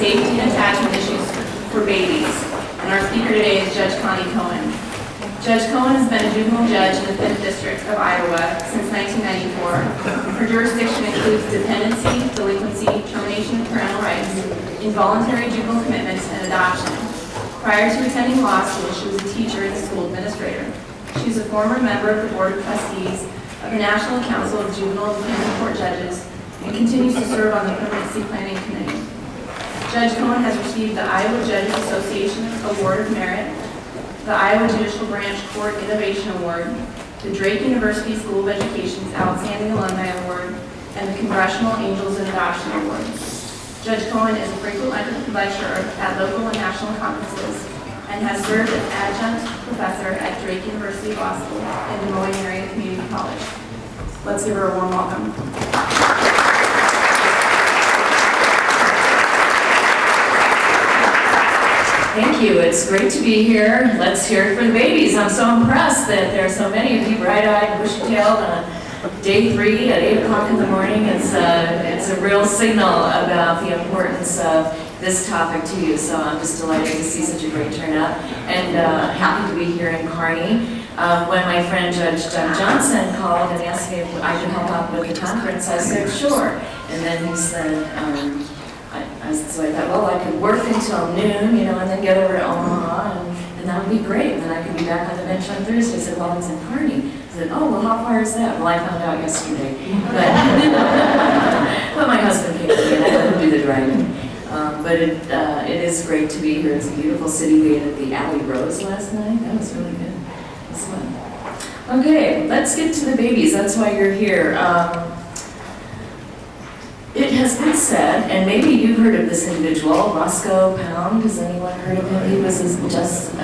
safety and attachment issues for babies. And our speaker today is Judge Connie Cohen. Judge Cohen has been a juvenile judge in the 5th District of Iowa since 1994. Her jurisdiction includes dependency, delinquency, termination of parental rights, involuntary juvenile commitments, and adoption. Prior to attending law school, she was a teacher and a school administrator. She is a former member of the Board of Trustees of the National Council of Juvenile and Family Court Judges and continues to serve on the Permanency Planning Committee. Judge Cohen has received the Iowa Judges Association Award of Merit, the Iowa Judicial Branch Court Innovation Award, the Drake University School of Education's Outstanding Alumni Award, and the Congressional Angels in Adoption Award. Judge Cohen is a frequent lecturer at local and national conferences and has served as adjunct professor at Drake University Law School and Des Moines Area Community College. Let's give her a warm welcome. Thank you. It's great to be here. Let's hear it for the babies. I'm so impressed that there are so many of you bright-eyed, bushy-tailed on day 3 at 8 o'clock in the morning. It's a real signal about the importance of this topic to you. So I'm just delighted to see such a great turnout and happy to be here in Connie. When my friend Judge Doug Johnson called and asked me if I could help out with the conference, I said sure. And then he said, so I thought, well, I could work until noon, you know, and then get over to Omaha, and that would be great. And then I could be back on the bench on Thursday. I said, well, it's in Connie. I said, oh, well, how far is that? Well, I found out yesterday. But my husband came to me, and I had to do the driving. But it is great to be here. It's a beautiful city. We ate at the Alley Rose last night. That was really good. It was fun. Okay, let's get to the babies. That's why you're here. It has been said, and maybe you've heard of this individual, Roscoe Pound. Has anyone heard of him? He was a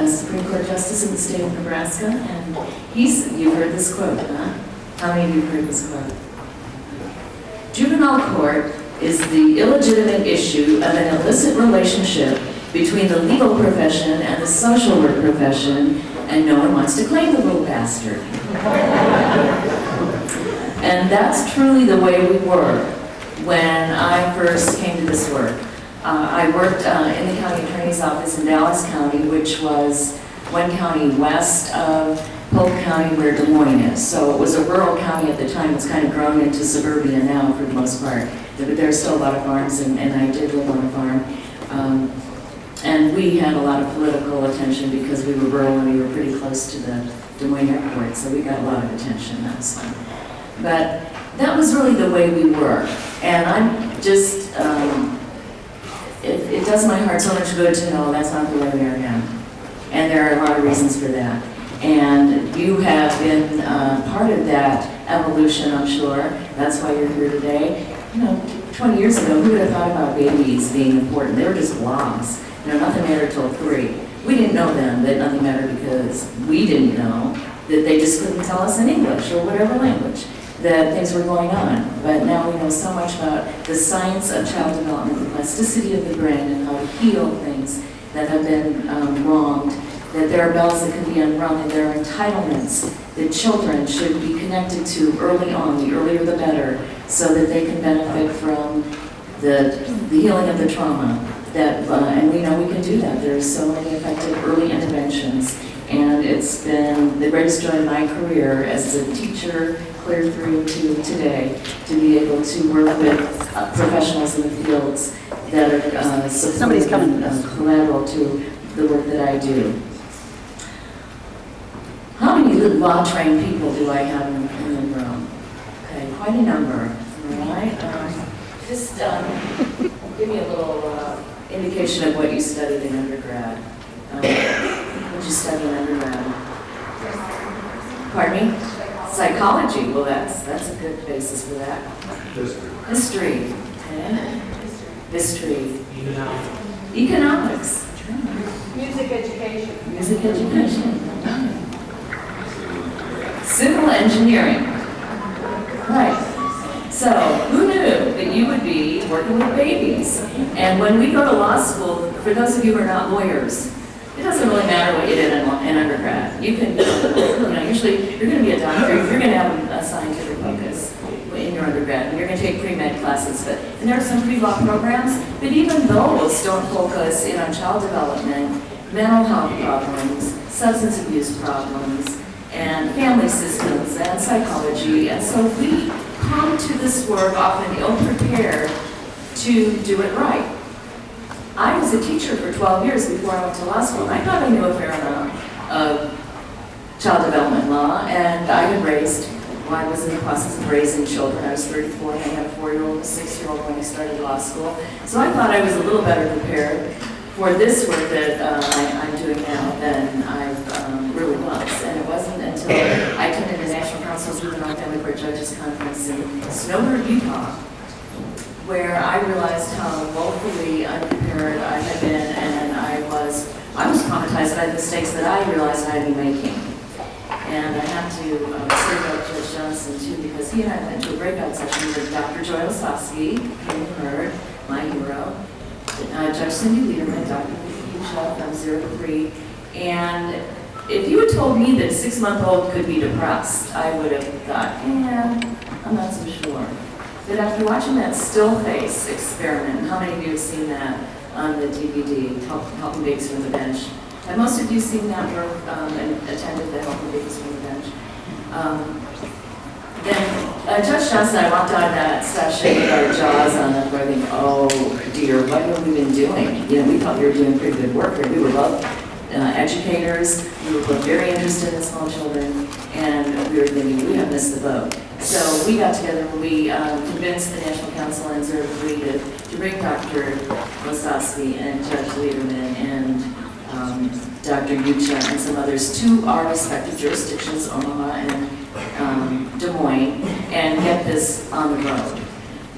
Supreme Court Justice in the state of Nebraska, and you've heard this quote, huh? How many of you have heard this quote? Juvenile court is the illegitimate issue of an illicit relationship between the legal profession and the social work profession, and no one wants to claim the little bastard. And that's truly the way we were when I first came to this work. I worked in the county attorney's office in Dallas County, which was one county west of Polk County where Des Moines is. So it was a rural county at the time. It's kind of grown into suburbia now for the most part. But there's still a lot of farms, and I did live on a farm. And we had a lot of political attention because we were rural and we were pretty close to the Des Moines airport, so we got a lot of attention. That was fun. But that was really the way we were. And I'm just, it does my heart so much good to know that's not the way we are now. And there are a lot of reasons for that. And you have been part of that evolution, I'm sure. That's why you're here today. You know, 20 years ago, who would have thought about babies being important? They were just blobs. You know, nothing mattered till 3. We didn't know then that nothing mattered because we didn't know that they just couldn't tell us in English or whatever language that things were going on. But now we know so much about the science of child development, the plasticity of the brain, and how to heal things that have been wronged, that there are bells that can be unrung, and there are entitlements that children should be connected to early on, the earlier the better, so that they can benefit from the healing of the trauma. And we know we can do that. There are so many effective early interventions, and it's been the greatest joy of my career as a teacher, clear through to today, to be able to work with professionals in the fields that are supportive and collateral to the work that I do. How many law-trained people do I have in the room? Okay, quite a number, all right? Just give me a little indication of what you studied in undergrad. What did you study in undergrad? Pardon me? Psychology. Well, that's a good basis for that. History. Okay. History. Economics. Music education. Music education. Civil engineering. Right. So, who knew that you would be working with babies? And when we go to law school, for those of you who are not lawyers, it doesn't really matter what you did in undergrad. You can, usually you're going to be a doctor, you're going to have a scientific focus in your undergrad, and you're going to take pre-med classes, and there are some pre-law programs, but even those don't focus in on child development, mental health problems, substance abuse problems, and family systems, and psychology, and so we come to this work often ill-prepared to do it right. I was a teacher for 12 years before I went to law school, and I thought I knew a fair amount of child development law, and I was in the process of raising children. I was 34, and I had a 4-year-old and a 6-year-old when I started law school. So I thought I was a little better prepared for this work that I'm doing now than I really was. And it wasn't until I attended the National Council of Juvenile Family Court Judges Conference in Snowbird, Utah, where I realized how woefully unprepared I had been, and I was traumatized by the mistakes that I realized I had been making. And I have to serve out Judge Johnson too, because he and I went to a breakout session with Dr. Joy Osofsky, whom you heard, my hero, Judge Cindy Liederman, Dr. Hucha from 0 to 3, and if you had told me that a 6-month-old could be depressed, I would have thought, I'm not so sure. But after watching that still face experiment, how many of you have seen that on the DVD, Helping Babies from the Bench? Have most of you seen that work and attended the Helping Babies from the Bench? Then Judge Johnson and I walked out of that session with our jaws on the floor thinking, oh dear, what have we been doing? We thought we were doing pretty good work here. We were both educators, we were both very interested in small children, and we were thinking, we have missed the boat. So we got together and we convinced the National Council and Zurich to bring Dr. Osofsky and Judge Liederman and Dr. Hucha and some others to our respective jurisdictions, Omaha and Des Moines, and get this on the road.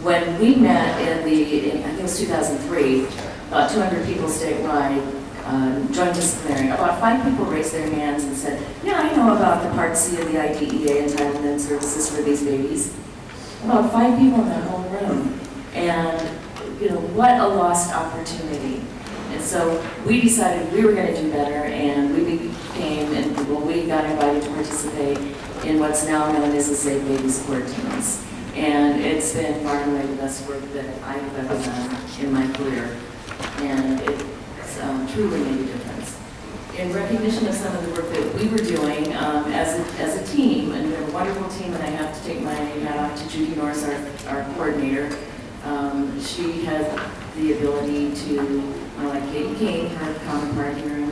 When we met I think it was 2003, about 200 people statewide joint disciplinary. About 5 people raised their hands and said, yeah, I know about the Part C of the IDEA, entitlement services for these babies. About 5 people in that whole room. And, what a lost opportunity. And so we decided we were going to do better, and we we got invited to participate in what's now known as the Safe Babies Court Teams. And it's been far and away the best work that I've ever done in my career. And it's truly made a difference. In recognition of some of the work that we were doing as a team, and we're a wonderful team, and I have to take my hat off to Judy Norris, our coordinator. She has the ability to, like Katie King, her counterpart here in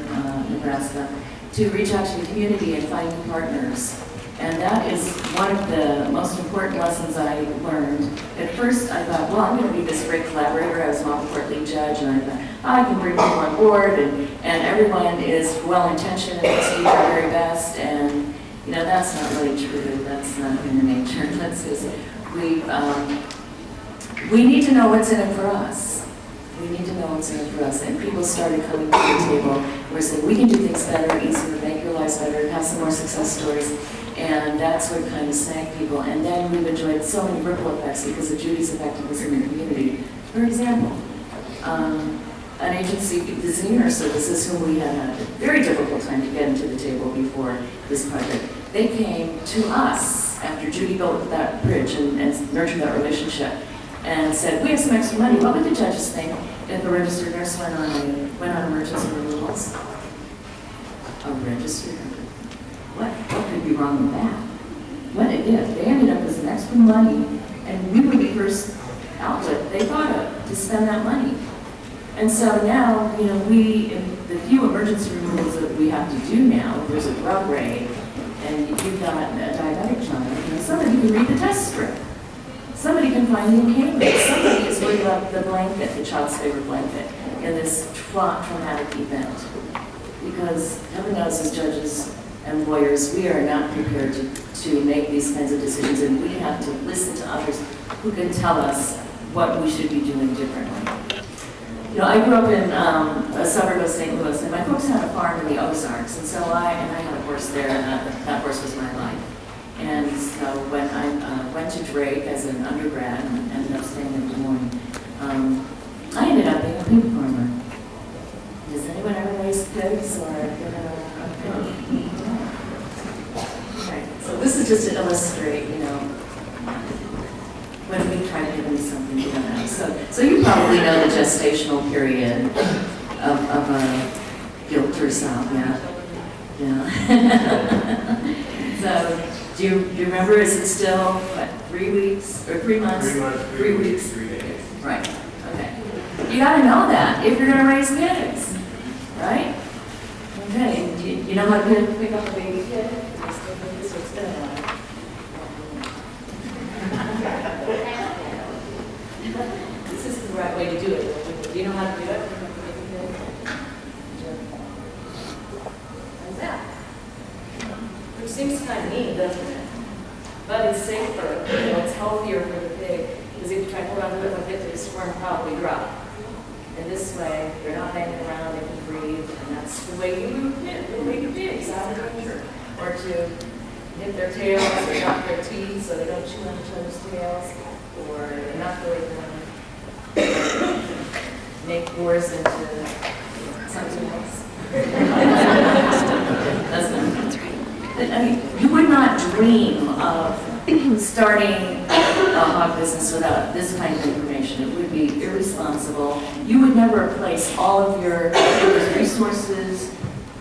Nebraska, to reach out to the community and find new partners. And that is one of the most important lessons I learned. At first, I thought, well, I'm going to be this great collaborator. I was a model court lead judge, and I thought, I can bring people on board, and everyone is well-intentioned and wants to do their very best. And, that's not really true. That's not human nature. Let's face it. We need to know what's in it for us. We need to know what's in it for us. And people started coming to the table. We're saying, we can do things better, easier, make your lives better, have some more success stories. And that's what kind of sank people. And then we've enjoyed so many ripple effects because of Judy's effectiveness in the community. For example, an agency, the Senior Services, whom we had a very difficult time to get into the table before this project, they came to us after Judy built that bridge and nurtured that relationship and said, we have some extra money. What would the judges think if a registered nurse went on emergency removals? A registered nurse? What could be wrong with that? What it did, they ended up with some extra money, and we were the first outlet they thought of to spend that money. And so now, the few emergency removals that we have to do now, there's a drug raid, and you've got a diabetic child, somebody can read the test strip. Somebody can find the inhaler. Somebody is worried about the blanket, the child's favorite blanket, in this traumatic event. Because heaven knows, as judges and lawyers, we are not prepared to make these kinds of decisions, and we have to listen to others who can tell us what we should be doing differently. I grew up in a suburb of St. Louis, and my folks had a farm in the Ozarks, and so I had a horse there, and that horse was my life. And so when I went to Drake as an undergrad and ended up staying in Des Moines, I ended up being a pig farmer. Does anyone ever raise pigs or Right. So this is just to illustrate, probably know the gestational period of a guilt or something, yeah. So, do you remember, is it still, what, 3 weeks, or 3 months? 3 months, 3 weeks? 3 days. Right, okay. You gotta know that if you're gonna raise kids, right? Okay, do you know how to pick up a baby kid? This is the right way to do it. Do you know how to do it? How's that? Which seems kind of neat, doesn't it? But it's safer, it's healthier for the pig, because if you try to hold on to it like this, the sperm probably drop. And this way, they're not hanging around, they can breathe, and that's the way you do pigs out of nature. Or to nip their tails, or knock their teeth so they don't chew on each other's tails, or inoculate them, make boars into something else. That's right. I mean, you would not dream of starting a hog business without this kind of information. It would be irresponsible. You would never place all of your resources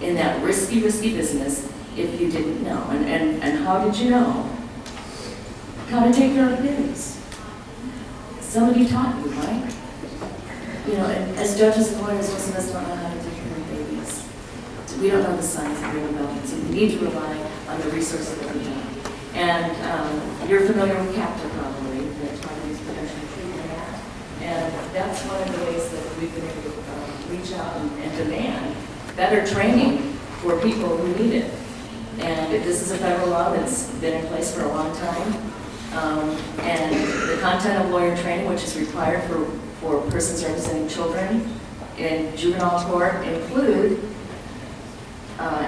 in that risky business if you didn't know. And how did you know how to take care of pigs? Somebody taught you, right? You know, and as judges and lawyers, most of us don't know how to take care of babies. We don't know the science of real development, so we need to rely on the resources that we have. And you're familiar with CAPTA probably, the Toddlers Production Treatment Act. And that's one of the ways that we've been able to reach out and demand better training for people who need it. And this is a federal law that's been in place for a long time. And the content of lawyer training, which is required for persons representing children in juvenile court, include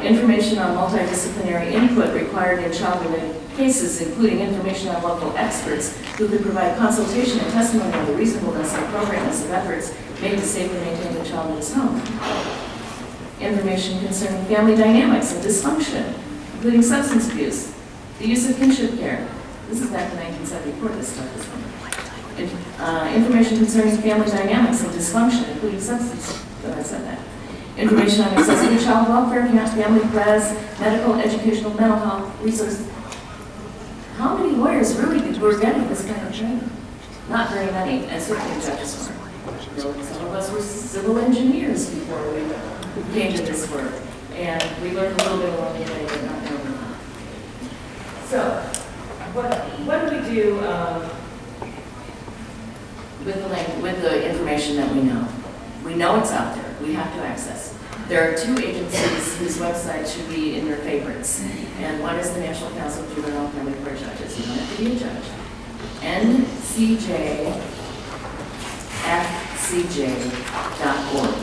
information on multidisciplinary input required in child-related cases, including information on local experts who could provide consultation and testimony on the reasonableness and appropriateness of efforts made to safely maintain the child in his home. Information concerning family dynamics and dysfunction, including substance abuse, the use of kinship care. This is back in 1974, this stuff is on. Information concerning family dynamics and dysfunction, including substance, I said that. Information on accessible child welfare, family press, medical, educational, mental health, resources. How many lawyers really were getting this kind of training? Not very many, and certainly judges weren't. Some of us were civil engineers before we came to this work, and we learned a little bit along the way, but not more than that. So, what do we do with the information that we know? We know it's out there. We have to access it. There are 2 agencies whose websites should be in your favorites. And one is the National Council of Juvenile and Family Court Judges. You don't have to be a judge. ncjfcj.org.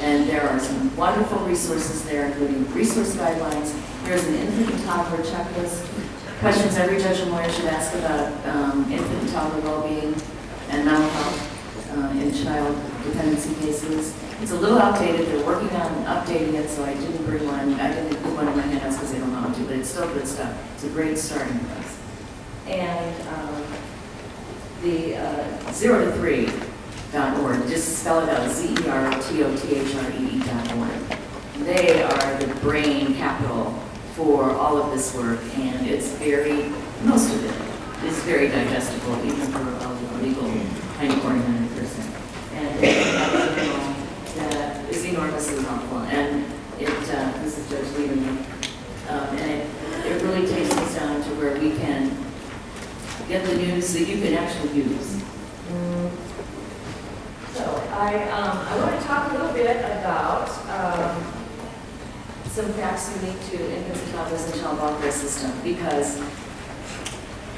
And there are some wonderful resources there, including resource guidelines. There's an infant and toddler checklist. Questions every judge and lawyer should ask about infant and toddler well-being and mental health in child dependency cases. It's a little outdated. They're working on updating it, so I didn't bring one. I didn't put one in my hands because they don't know how to, but it's still good stuff. It's a great starting place. And the 0-3.org, just spell it out, ZERTOTHREE.org. They are the brain capital for all of this work, and it's most of it is very digestible, even for a legal kind of oriented person. And that is enormously helpful. And this is Judge Lieberman, and it really takes us down to where we can get the news that you can actually use. So I want to talk a little bit about some facts unique to infants and toddlers and child welfare system, because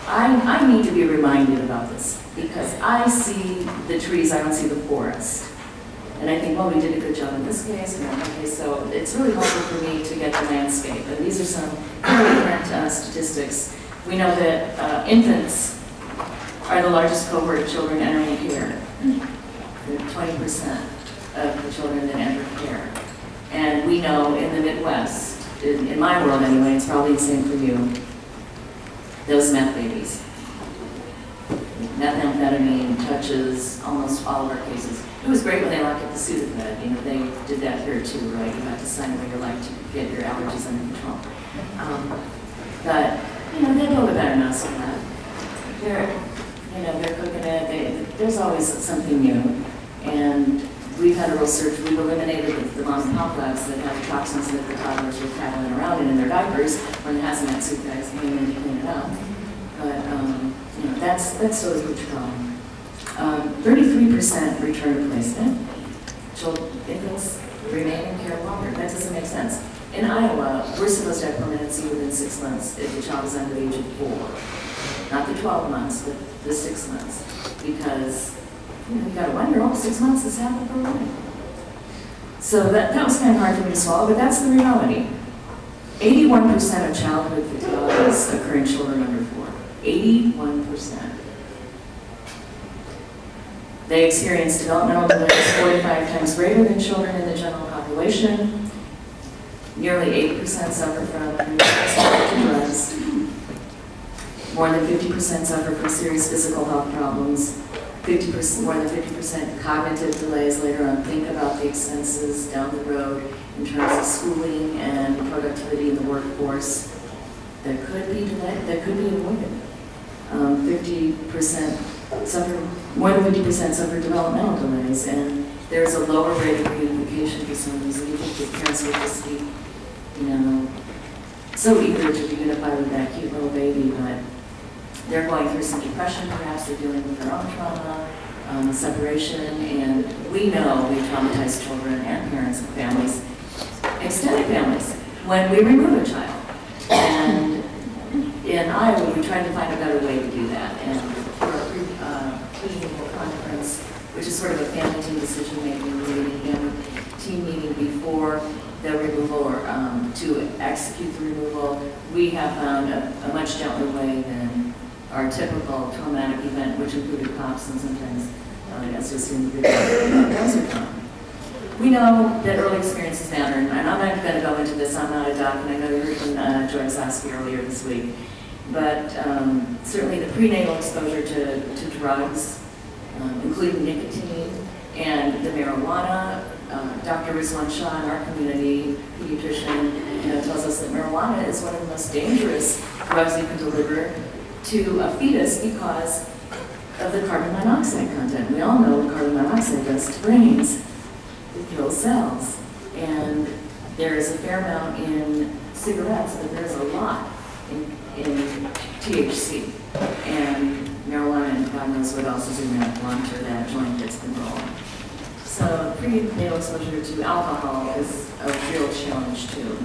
I need to be reminded about this, because I see the trees, I don't see the forest. And I think, well, we did a good job in this case, and that case, so it's really helpful for me to get the landscape. And these are some very current statistics. We know that infants are the largest cohort of children entering care. 20% of the children that enter care. And we know in the Midwest, in my world anyway, it's probably the same for you, those meth babies. methamphetamine touches almost all of our cases. It was great when they locked up the Sudafed. You know, they did that here too, right? You had to sign away your life to get your allergies under control. But, you know, they build a better mouse than that. They're cooking it. There's always something new. And we've had a real search. We've eliminated the mom and pop labs that have toxins that the toddlers were traveling around in their diapers when the hazmat suit guys came in to clean it up. But, you know, that's still a huge problem. 33% return to placement. Infants remain in care longer. That doesn't make sense. In Iowa, we're supposed to have permanency within 6 months if the child is under the age of 4. Not the 12 months, but the 6 months. Because, you know, you got a 1-year-old, 6 months is half of her life. So that was kind of hard for me to swallow, but that's the reality. 81% of childhood fatalities occur in children under 4. 81%. They experience developmental delays 45 times greater than children in the general population. Nearly 8% suffer from drugs. More than 50% suffer from serious physical health problems. More than 50% cognitive delays later on. Think about the expenses down the road in terms of schooling and productivity in the workforce that could be delayed, that could be avoided. 50% suffer, more than 50% suffer developmental delays, and there's a lower rate of reunification for some reason. You think that parents would just be, you know, so eager to reunify with that cute little baby, but they're going through some depression, perhaps they're dealing with their own trauma, separation, and we know we traumatize children and parents and families, extended families, when we remove a child. And in Iowa, we tried to find a better way to do that. And for our pre-meeting conference, which is sort of a family team decision-making meeting, family team meeting before the removal or to execute the removal, we have found a much gentler way than our typical traumatic event, which included cops and sometimes, as you'll see in the video, we know that early experiences matter, and I'm not going to go into this. I'm not a doc, and I know you heard from Joy Sasky earlier this week. But certainly the prenatal exposure to drugs, including nicotine and the marijuana. Dr. Rizwan Shah in our community, pediatrician, tells us that marijuana is one of the most dangerous drugs you can deliver to a fetus because of the carbon monoxide content. We all know what carbon monoxide does to brains. It kills cells. And there is a fair amount in cigarettes, but there's a lot in THC. And marijuana, and God knows what else is in that blunt or that joint that's been rolled. So prenatal exposure to alcohol is a real challenge too.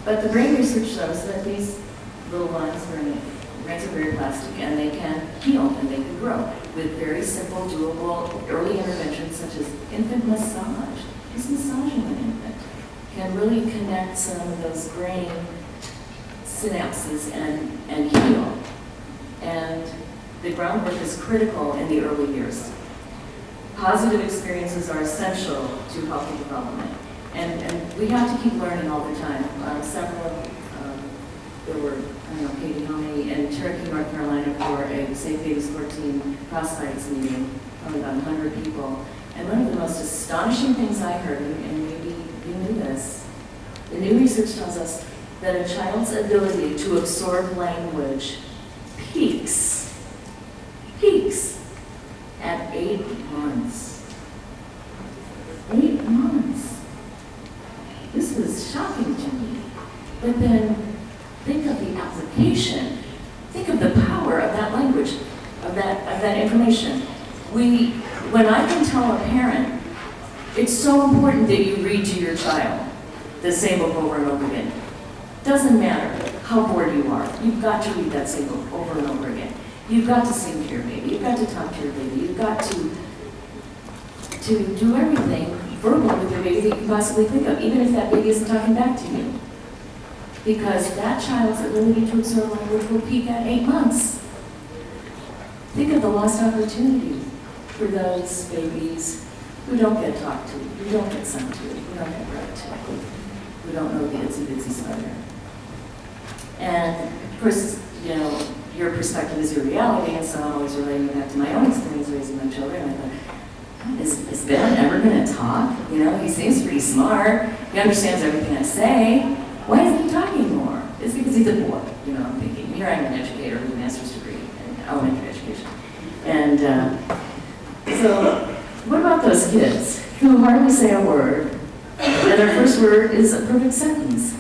But the brain research shows that these little lines, brains are very plastic, and they can heal and they can grow with very simple, doable early interventions such as infant massage. Just massaging an infant can really connect some of those brain synapses and heal. And the groundwork is critical in the early years. Positive experiences are essential to healthy development. And we have to keep learning all the time. There were, Katie Connie in Cherokee, North Carolina for a Safe Babies 14 crossfights meeting, probably about 100 people. And one of the most astonishing things I heard, and maybe you knew this, the new research tells us that a child's ability to absorb language peaks at 8 months. 8 months. This was shocking to me. But then think of the application. Think of the power of that language, of that information. When I can tell a parent, it's so important that you read to your child the same book over and over again. Doesn't matter how bored you are. You've got to read that same book over and over again. You've got to sing to your baby. You've got to talk to your baby. You've got to do everything verbal with your baby that you can possibly think of, even if that baby isn't talking back to you. Because that child's ability to absorb language will peak at 8 months. Think of the lost opportunity for those babies who don't get talked to, who don't get sung to, who don't get read to, who don't know the itsy bitsy spider. And of course, you your perspective is your reality, and so I'm always relating it back to my own experience raising my children. I thought, is Ben ever going to talk? You know, he seems pretty smart. He understands everything I say. Why isn't he talking more? It's because he's a boy. You know, I'm thinking, here I'm an educator with a master's degree in elementary education. And so, what about those kids who hardly say a word, and their first word is a perfect sentence?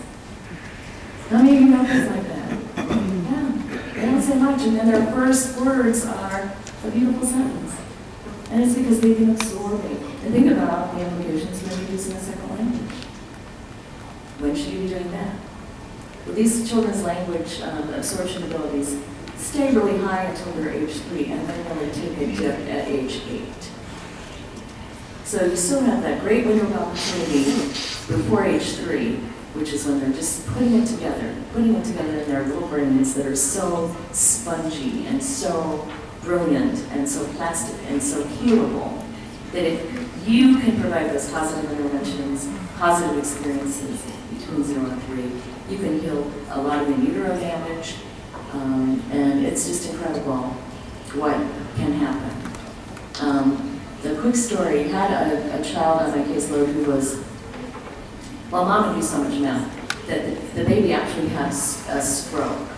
How many of you know kids like that? Yeah, they don't say much, and then their first words are a beautiful sentence. And it's because they've been absorbing. And think about the implications when you're using a second language. When should you be doing that? Well, these children's language absorption abilities stay really high until they're age 3, and then really take a dip at age 8. So you still have that great window of opportunity before age 3, which is when they're just putting it together in their little brains that are so spongy and so brilliant and so plastic and so healable, that if you can provide those positive interventions, positive experiences between 0 and 3, you can heal a lot of in utero damage, and it's just incredible what can happen. The quick story, had a child on my caseload who was, well, mom would do so much math, that the baby actually had a stroke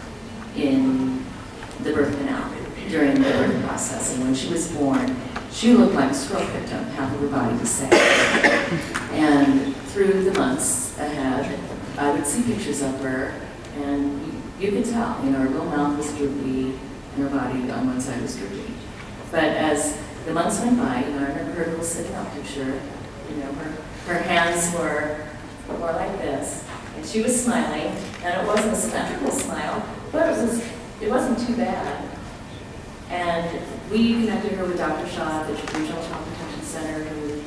in the birth canal during the birth process. And when she was born, she looked like a stroke victim, half of her body was sad. And through the months ahead, I would see pictures of her, and you could tell, you know, her little mouth was droopy, and her body on one side was droopy. But as the months went by, you know, I remember her little sitting up picture, you know, her hands were more like this, and she was smiling, and it wasn't a symmetrical smile, but it wasn't too bad. And we connected her with Dr. Shaw at the Regional Child Protection Center, who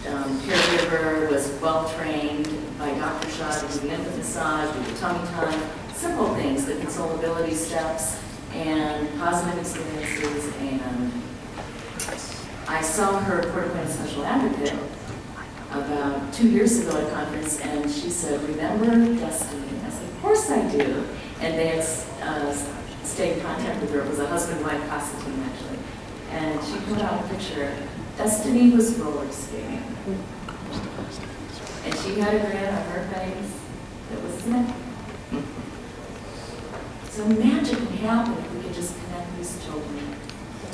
caregiver was well trained by Dr. Shaw to do the infant massage, do the tummy time, simple things, the consolability steps, and positive experiences. And I saw her court-appointed special advocate about 2 years ago at a conference, and she said, "Remember Destiny?" I said, "Of course I do." And they had stayed in contact with her. It was a husband-wife costume, actually. And she put out a picture. Destiny was roller skating. And she had a grin on her face that was magic. So magic can happen if we can just connect these children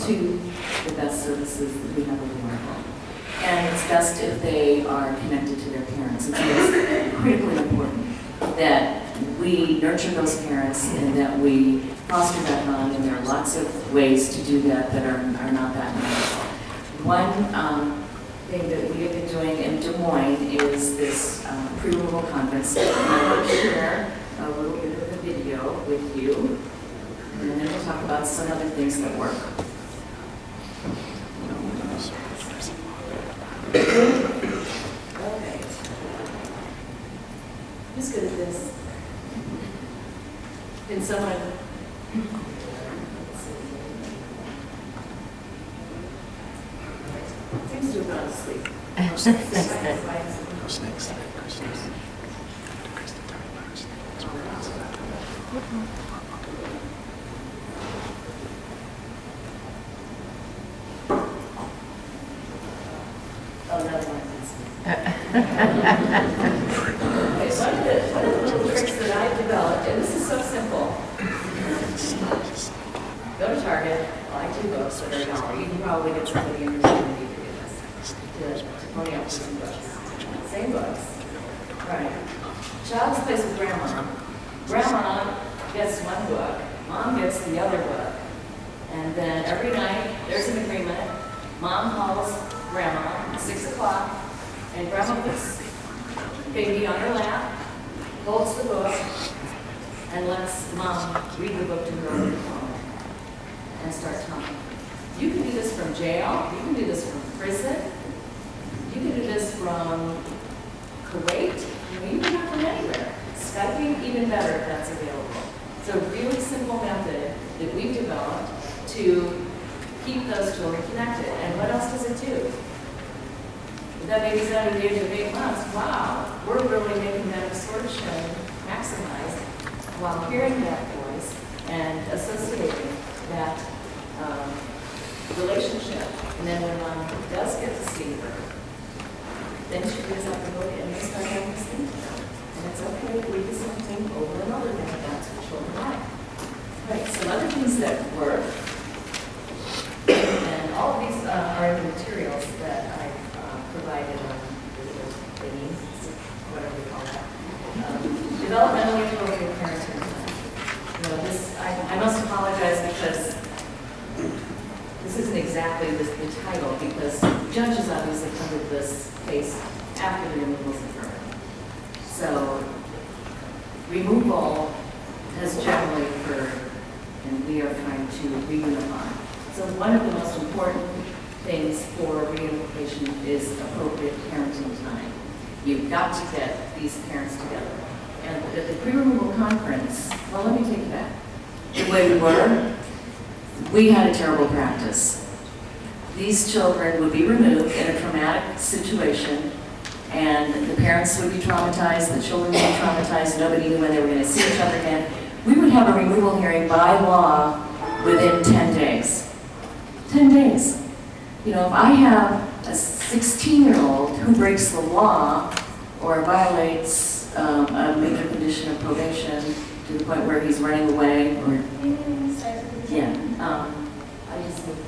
to the best services that we have available. And it's best if they are connected to their parents. It's critically important that we nurture those parents and that we foster that bond, and there are lots of ways to do that that are not that difficult. One thing that we have been doing in Des Moines is this pre-removal conference. And I'm going to share a little bit of the video with you, and then we'll talk about some other things that work. Okay. Who's good at this? Can someone? Seems to have gone to sleep. Oh, another one. Okay, so one of the little tricks that I've developed, and this is so simple. Go to Target, buy 2 books that are $1. You can probably get somebody in your community to get this, to pony up some books. Same books. Right. Child's place with grandma. Grandma gets 1 book, mom gets the other book, and then every night there's an agreement. Mom calls grandma at 6 o'clock, and grandma puts baby on her lap, holds the book, and lets mom read the book to her over the phone and start talking. You can do this from jail, you can do this from prison, you can do this from Kuwait, you can do it from anywhere. Skyping, even better if that's available. It's a really simple method that we've developed to keep those children connected. And what else does it do? If that baby's out at the age of 8 months, wow, we're really making that absorption maximized while hearing that voice and associating that relationship. And then when mom does get to see her, then she gives up the book and they start having to sleep together. And it's okay to read the same thing over and over again. That's what children like. Right, some other things that work, and all of these are the materials that I've provided on the thingies, whatever we call that. Developmentally appropriate parenting. You know, this, I must apologize because this isn't exactly the title, because judges obviously covered this case after the removals occurred. So removal has generally occurred, and we are trying to reunify. So one of the most important things for reunification is appropriate parenting time. You've got to get these parents together. And at the pre-removal conference, well, let me take you back. The way we were, we had a terrible practice. These children would be removed in a traumatic situation, and the parents would be traumatized, the children would be traumatized, nobody knew when they were going to see each other again. We would have a removal hearing by law within 10 days. 10 days. You know, if I have a 16-year-old who breaks the law or violates a major condition of probation to the point where he's running away, or yeah, I just need to.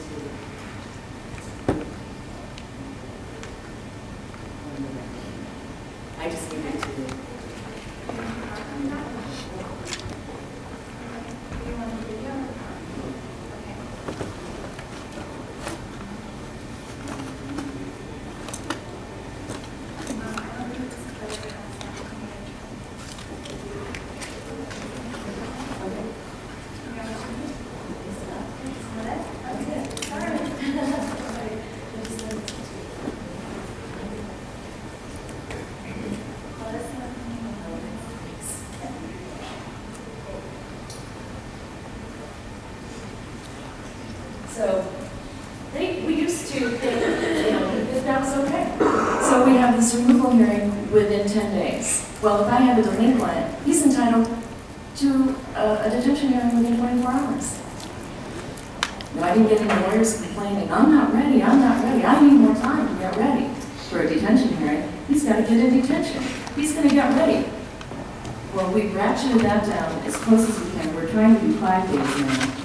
I just need to. So we used to think, that that was okay. So we have this removal hearing within 10 days. Well, if I have a delinquent, he's entitled to a detention hearing within 24 hours. No, I didn't get any lawyers complaining, I'm not ready, I need more time to get ready for a detention hearing. He's got to get in detention. He's going to get ready. Well, we've ratcheted that down as close as we can. We're trying to do 5 days now.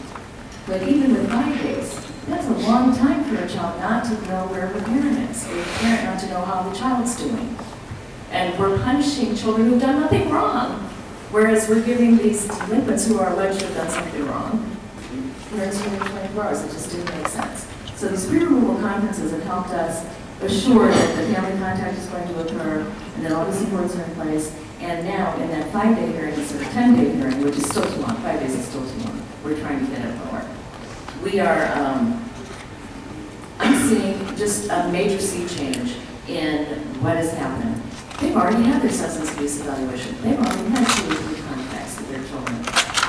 But even with 5 days, that's a long time for a child not to know where the parent is, or the parent not to know how the child's doing. And we're punishing children who've done nothing wrong, whereas we're giving these delinquents who are alleged to have done something wrong, parents within 24 hours. It just didn't make sense. So these pre-removal conferences have helped us assure that the family contact is going to occur, and that all the supports are in place. And now, in that 5-day hearing, instead of 10-day hearing, which is still too long, 5 days is still too long, we're trying to get it lower. We are, I'm seeing just a major sea change in what is happening. They've already had their substance abuse evaluation. They've already had 2 or 3 contacts with their children.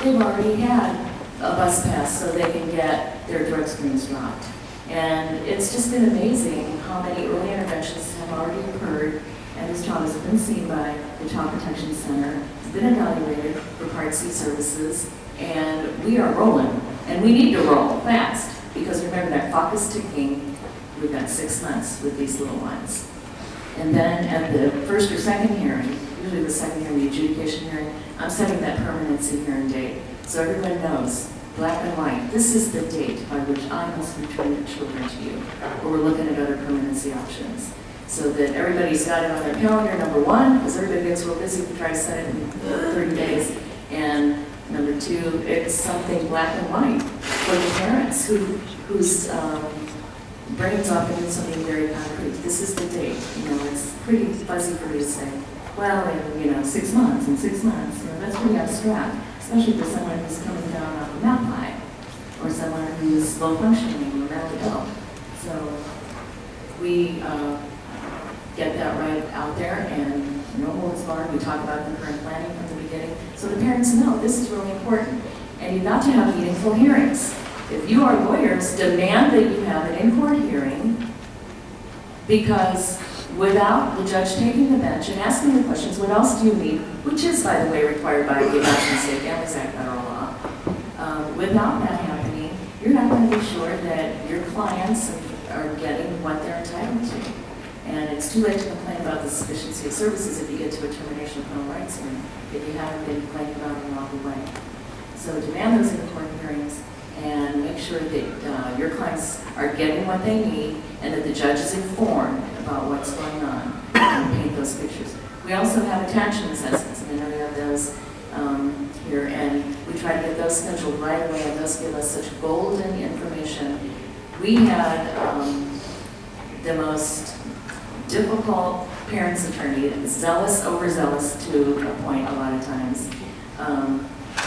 They've already had a bus pass so they can get their drug screens dropped. And it's just been amazing how many early interventions have already occurred, and this child has been seen by the Child Protection Center, been evaluated for Part C services, and we are rolling. And we need to roll fast, because remember that clock is ticking. We've got 6 months with these little ones. And then at the first or second hearing, usually the second hearing, the adjudication hearing, I'm setting that permanency hearing date. So everyone knows, black and white, this is the date by which I must return the children to you. Or we're looking at other permanency options. So that everybody's got it on their calendar, number 1, because everybody gets real busy to try to set it in 30 days. And number 2, it's something black and white for the parents whose brains often need something very concrete. This is the date. It's pretty fuzzy for me to say, well, in 6 months, in 6 months. That's pretty abstract, especially for someone who's coming down off a mountain high, or someone who's low functioning or mentally ill. So we get that right out there, and no holds barred. We talk about concurrent planning from the beginning, so the parents know this is really important. And you've got to have meaningful hearings. If you are lawyers, demand that you have an in-court hearing, because without the judge taking the bench and asking the questions, what else do you need, which is, by the way, required by the Adoption Safe Families Act federal law, without that happening, you're not going to be sure that your clients are getting what they're entitled to. And it's too late to complain about the sufficiency of services if you get to a termination of criminal rights hearing, if you haven't been complaining about it along the way. So demand those in-court hearings and make sure that your clients are getting what they need and that the judge is informed about what's going on and paint those pictures. We also have attachment assessments, and I know you have those here, and we try to get those scheduled right away, and those give us such golden information. We had the most difficult parents attorney, zealous, overzealous to a point a lot of times.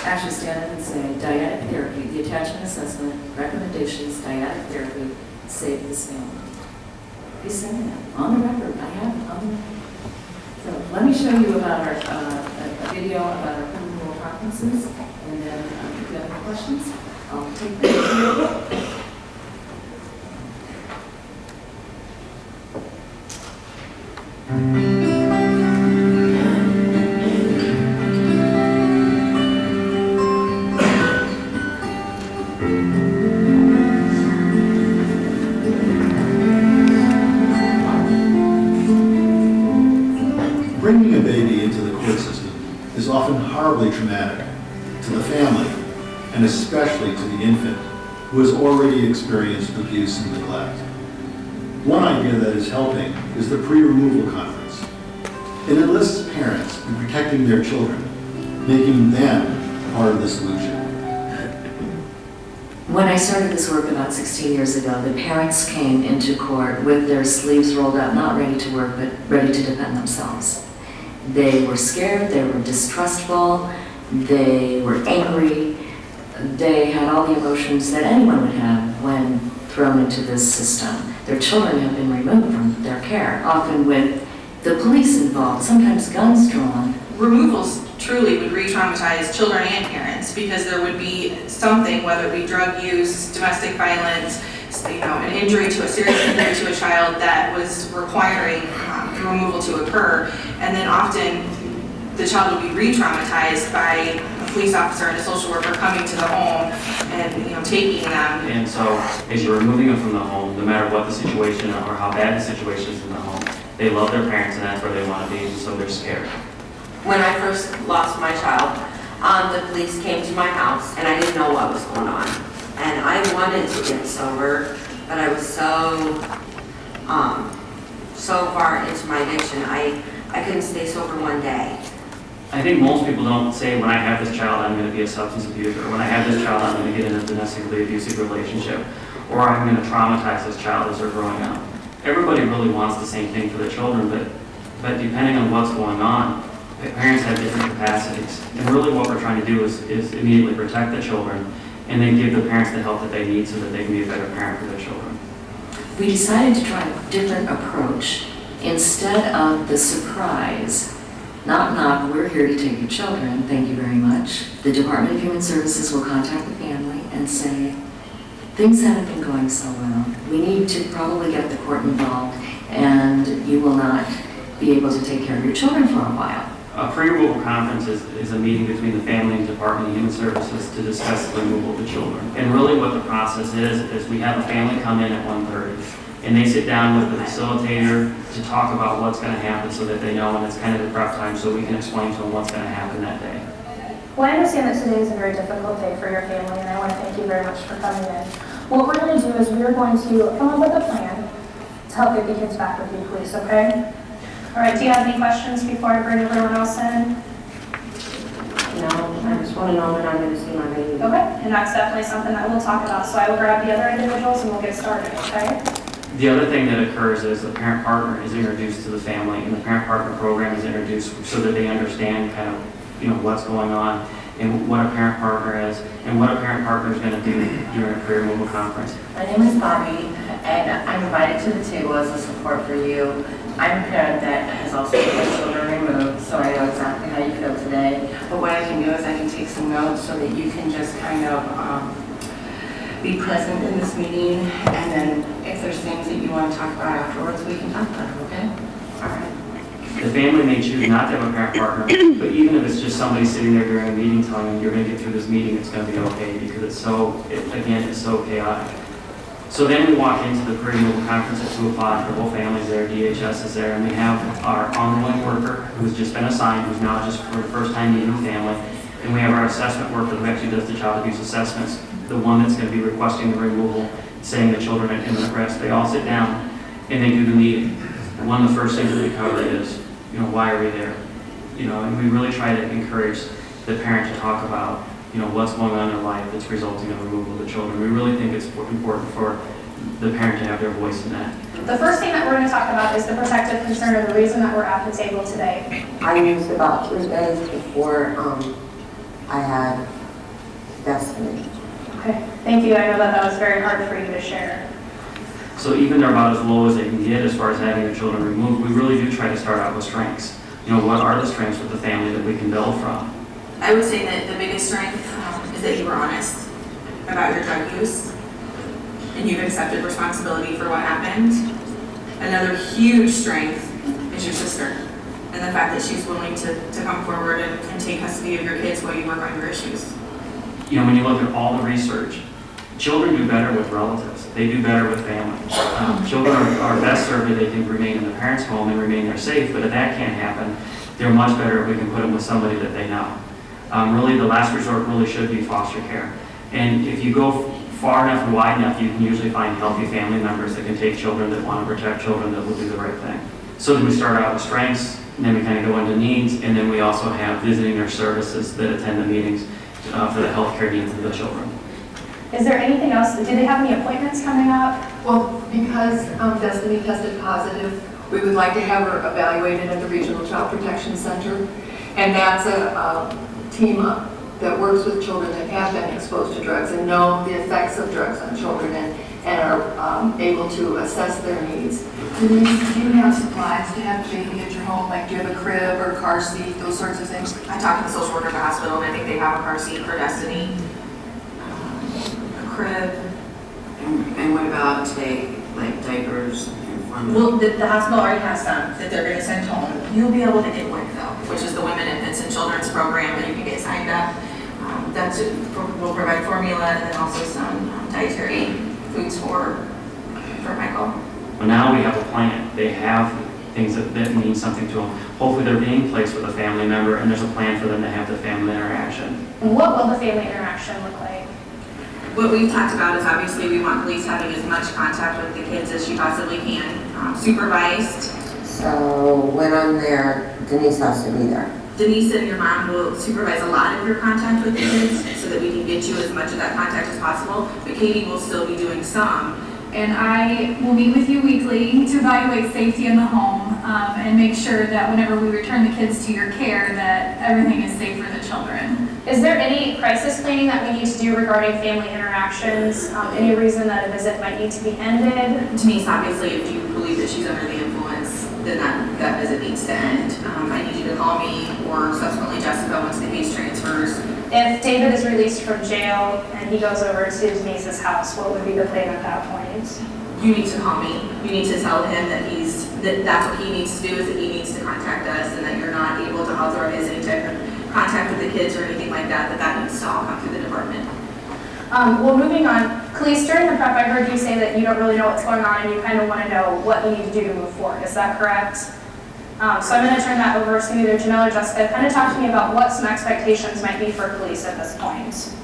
Actually stand up and say, dyadic therapy, the attachment assessment, recommendations, dyadic therapy, save this family. He said that on the record. I have it on the record. So let me show you about our a video about our criminal conferences, and then if you have any questions, I'll take them. Bringing a baby into the court system is often horribly traumatic to the family, and especially to the infant, who has already experienced abuse and neglect. One idea that is helping is the pre-removal conference. It enlists parents in protecting their children, making them part of the solution. When I started this work about 16 years ago, the parents came into court with their sleeves rolled up, not ready to work, but ready to defend themselves. They were scared, they were distrustful, they were angry, they had all the emotions that anyone would have when thrown into this system. Their children have been removed from their care, often with the police involved, sometimes guns drawn. Removals truly would re-traumatize children and parents, because there would be something, whether it be drug use, domestic violence, an injury to a serious injury to a child that was requiring the removal to occur, and then often the child would be re-traumatized by a police officer and a social worker coming to the home and taking them. And so as you're removing them from the home, no matter what the situation or how bad the situation is in the home, they love their parents and that's where they want to be, and so they're scared. When I first lost my child, the police came to my house and I didn't know what was going on. And I wanted to get sober, but I was so far into my addiction, I couldn't stay sober one day. I think most people don't say, when I have this child, I'm going to be a substance abuser, or when I have this child, I'm going to get in a domestically abusive relationship, or I'm going to traumatize this child as they're growing up. Everybody really wants the same thing for their children, but depending on what's going on, parents have different capacities. And really what we're trying to do is immediately protect the children and then give the parents the help that they need so that they can be a better parent for their children. We decided to try a different approach. Instead of the surprise, knock, knock, we're here to take your children, thank you very much. The Department of Human Services will contact the family and say, things haven't been going so well. We need to probably get the court involved, and you will not be able to take care of your children for a while. A pre-removal conference is a meeting between the family and Department of Human Services to discuss the removal of the children. And really what the process is we have a family come in at 1:30 and they sit down with the facilitator to talk about what's going to happen so that they know, and it's kind of a prep time so we can explain to them what's going to happen that day. Well, I understand that today is a very difficult day for your family, and I want to thank you very much for coming in. What we're going to do is we're going to come up with a plan to help get the kids back with you, please, okay? All right, do you have any questions before I bring everyone else in? No, I just want to know when I'm going to see my baby. Okay, and that's definitely something that we'll talk about. So I will grab the other individuals and we'll get started, okay? The other thing that occurs is the parent partner is introduced to the family, and the parent partner program is introduced so that they understand kind of what's going on and what a parent partner is and what a parent partner is going to do during a pre-removal conference. My name is Bobby, and I'm invited to the table as a support for you. I'm a parent that has also had children removed, so I know exactly how you feel today. But what I can do is I can take some notes so that you can just kind of be present in this meeting, and then if there's things that you want to talk about afterwards, we can talk about it, okay? All right. The family may choose not to have a parent partner, but even if it's just somebody sitting there during a meeting telling them, you're going to get through this meeting, it's going to be okay, because it's so chaotic. So then we walk into the pre-removal conference at 2 o'clock, the whole family's there, DHS is there, and we have our ongoing worker who's just been assigned, who's now just for the first time meeting the family, and we have our assessment worker who actually does the child abuse assessments, the one that's going to be requesting the removal, saying the children are at imminent risk. They all sit down and they do the meeting. And one of the first things that we cover is, why are we there? And we really try to encourage the parent to talk about, what's going on in their life that's resulting in the removal of the children. We really think it's important for the parent to have their voice in that. The first thing that we're going to talk about is the protective concern, or the reason that we're at the table today. I used about 3 days before I had Destiny. Okay, thank you. I know that was very hard for you to share. So even they're about as low as they can get as far as having the children removed, we really do try to start out with strengths. What are the strengths with the family that we can build from? I would say that the biggest strength is that you were honest about your drug use and you've accepted responsibility for what happened. Another huge strength is your sister and the fact that she's willing to come forward and take custody of your kids while you work on your issues. When you look at all the research, children do better with relatives. They do better with family. Children are best served if they can remain in the parents' home and remain there safe, but if that can't happen, they're much better if we can put them with somebody that they know. Really, the last resort really should be foster care. And if you go far enough and wide enough, you can usually find healthy family members that can take children, that want to protect children, that will do the right thing. So then we start out with strengths, and then we kind of go into needs, and then we also have visiting nurse services that attend the meetings for the healthcare needs of the children. Is there anything else? Do they have any appointments coming up? Well, because Destiny tested positive, we would like to have her evaluated at the Regional Child Protection Center. And that's a team that works with children that have been exposed to drugs and know the effects of drugs on children and are able to assess their needs. Denise, do you have supplies to have a baby at your home? Like do you have a crib or car seat, those sorts of things? I talked to the social worker at the hospital and I think they have a car seat for Destiny, a crib. And what about today, like diapers and formula? Well, the hospital already has some that they're going to send home. You'll be able to get WIC though, which is the Women, Infants, and Children's program that you can get signed up. We'll provide formula and then also some dietary foods for Michael. Well, now we have a plan. They have things that mean something to them. Hopefully they're being placed with a family member and there's a plan for them to have the family interaction. And what will the family interaction look like? What we've talked about is obviously we want police having as much contact with the kids as she possibly can, supervised. So when I'm there, Denise has to be there. Denise and your mom will supervise a lot of your contact with the kids so that we can get you as much of that contact as possible, but Katie will still be doing some. And I will meet with you weekly to evaluate safety in the home and make sure that whenever we return the kids to your care that everything is safe for the children. Is there any crisis planning that we need to do regarding family interactions? Any reason that a visit might need to be ended? Denise, obviously, if you believe that she's under the influence, then that visit needs to end. I need you to call me or subsequently Jessica once the case transfers. If David is released from jail and he goes over to Denise's house, what would be the plan at that point? You need to call me. You need to tell him that that's what he needs to do, is that he needs to contact us, and that you're not able to authorize any type of contact with the kids or anything like that, that needs to all come through the department. Well, moving on, Khalees, during the prep I heard you say that you don't really know what's going on and you kind of want to know what you need to do to move forward. Is that correct? So I'm going to turn that over to either Janelle or Jessica. Kind of talk to me about what some expectations might be for Khalees at this point.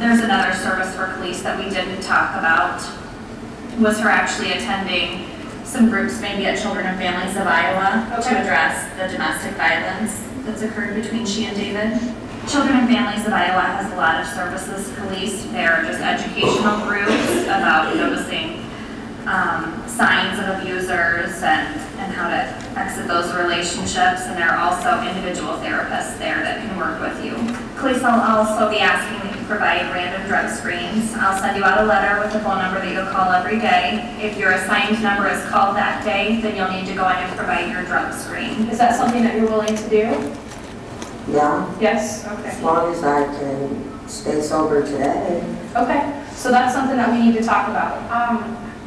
There's another service for Khalees that we didn't talk about, was her actually attending some groups maybe at Children and Families of Iowa to address the domestic violence that's occurred between she and David. Children and Families of Iowa has a lot of services, Khalees. They're just educational groups about noticing signs of abusers and how to exit those relationships, and there are also individual therapists there that can work with you. Khalees, I'll also be asking that you provide random drug screens. I'll send you out a letter with a phone number that you'll call every day. If your assigned number is called that day, then you'll need to go in and provide your drug screen. Is that something that you're willing to do? Yeah, Yes? Okay. as long as I can stay sober today. Okay, so that's something that we need to talk about.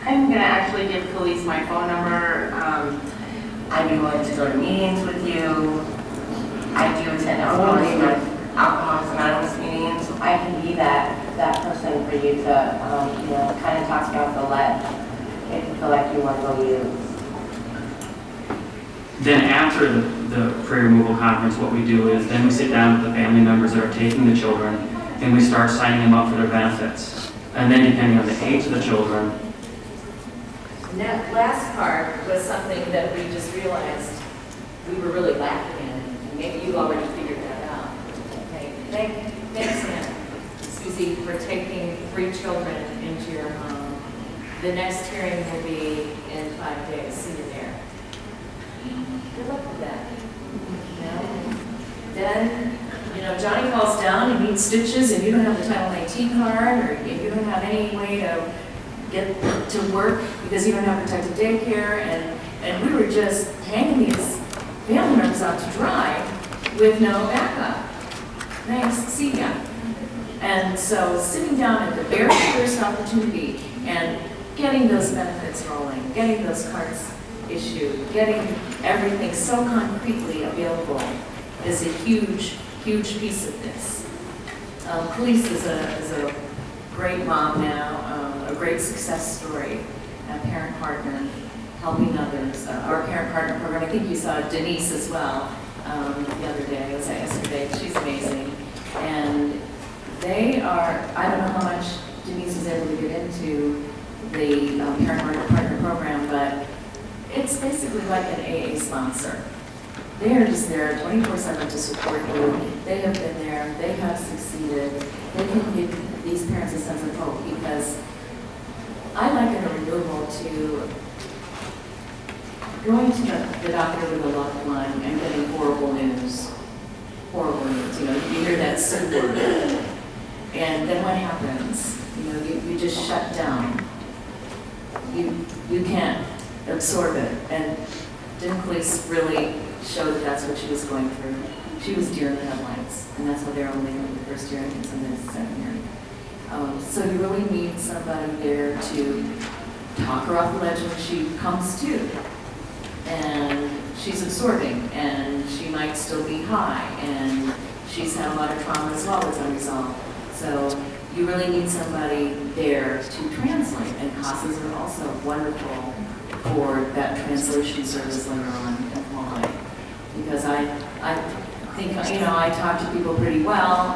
I'm going to actually give Khalees my phone number. I'd be willing to go to meetings with you. I do attend Alcoholics Anonymous meetings. I can be that person for you to, kind of talk about the let if you feel like you want to go use. Then after the pre-removal conference, what we do is then we sit down with the family members that are taking the children and we start signing them up for their benefits. And then depending on the age of the children. And that last part was something that we just realized we were really lacking in, and maybe you've already figured that out. Okay, thanks, Ann, Susie, for taking 3 children into your home. The next hearing will be in 5 days. See you there. Good luck with that. Then, Johnny falls down and needs stitches, and you don't have the Title 19 card, or if you don't have any way to get to work because you don't have protected daycare, and we were just hanging these family members out to dry with no backup. Thanks, see ya. And so sitting down at the very first opportunity and getting those benefits rolling, getting those cards issued, getting everything so concretely available is a huge, huge piece of this. Police is a great mom now, a great success story, a parent partner, helping others. Our parent partner program, I think you saw Denise as well the other day, was that yesterday? She's amazing. And they are, I don't know how much Denise was able to get into the parent partner program, but it's basically like an AA sponsor. They are just there 24/7 to support you. They have been there, they have succeeded. They can give these parents a sense of hope, because I liken a removal to going to the doctor with a loved one and getting horrible news. Horrible news, you hear that C word. And then what happens? You just shut down. You can't absorb it. And didn't police really show that that's what she was going through? She was deer in the headlights, and that's why they're only in the first year and sometimes the second year. So you really need somebody there to talk her off the ledge when she comes to. And she's absorbing, and she might still be high, and she's had a lot of trauma as well that's unresolved. So you really need somebody there to translate, and CASAs are also wonderful for that translation service later on in Hawaii. Because I think, I talk to people pretty well.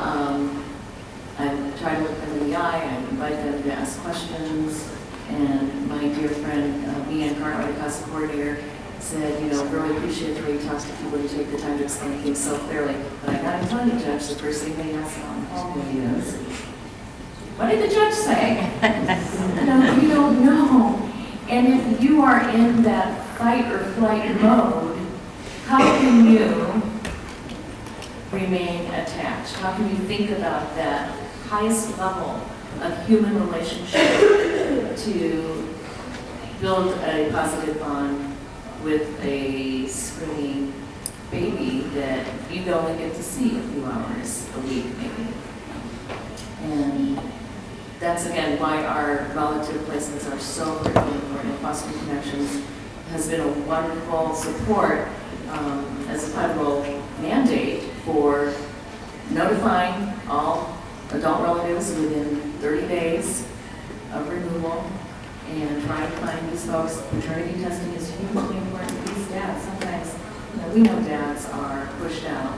I try to look them in the eye, I invite them to ask questions, and my dear friend, Ian Cartwright, CASA coordinator, said, really appreciate the way you talk to people and take the time to explain things so clearly. But I gotta tell you, Judge, the first thing they ask on the hallway is, what did the judge say? No, you don't know. And if you are in that fight or flight mode, how can you remain attached? How can you think about that highest level of human relationship to build a positive bond with a screaming baby that you only get to see a few hours a week, maybe? And that's, again, why our relative placements are so critically important. Foster Connections has been a wonderful support as a federal mandate for notifying all adult relatives within 30 days of removal and trying to find these folks. Paternity testing is hugely important to these dads. Sometimes, we know dads are pushed out.